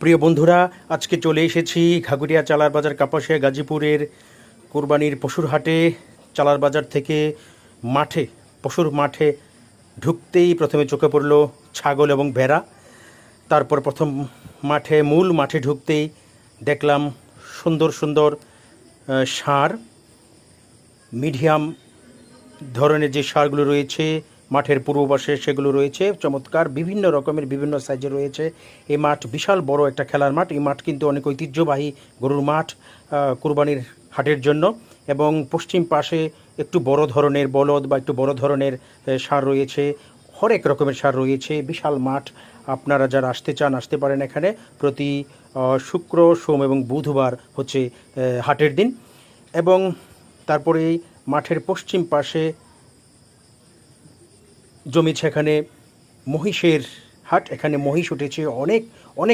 প্রিয় বন্ধুরা, আজকে চলে এসেছি ঘাগুরিয়া চালার বাজার কাপাসিয়া গাজীপুরের কোরবানির পশুর হাটে। চালার বাজার থেকে পশুর মাঠে ঢুকতেই প্রথমে চোখে পড়ল ছাগল এবং ভেড়া। তারপর মূল মাঠে ঢুকতেই দেখলাম সুন্দর সুন্দর ষাঁড়, মিডিয়াম ধরনের যে ষাঁড়গুলো রয়েছে মাঠের পূর্ব পাশে সেগুলো রয়েছে চমৎকার, বিভিন্ন রকমের বিভিন্ন সাইজে রয়েছে। এই মাঠ বিশাল বড় একটা খেলার মাঠ। এই মাঠ কিন্তু অনেক ঐতিহ্যবাহী গরুর মাঠ কুরবানির হাটের জন্য। এবং পশ্চিম পাশে একটু বড় ধরনের বলদ বা একটু বড় ধরনের ষাঁড় রয়েছে, হরেক রকমের ষাঁড় রয়েছে। বিশাল মাঠ, আপনারা যারা আসতে চান আসতে পারেন এখানে। প্রতি শুক্র, সোম এবং বুধবার হচ্ছে হাটের দিন। এবং তারপরে মাঠের পশ্চিম পাশে জমিছে এখানে মহিষের হাট। এখানে মহিষ উঠেছে অনেক অনেক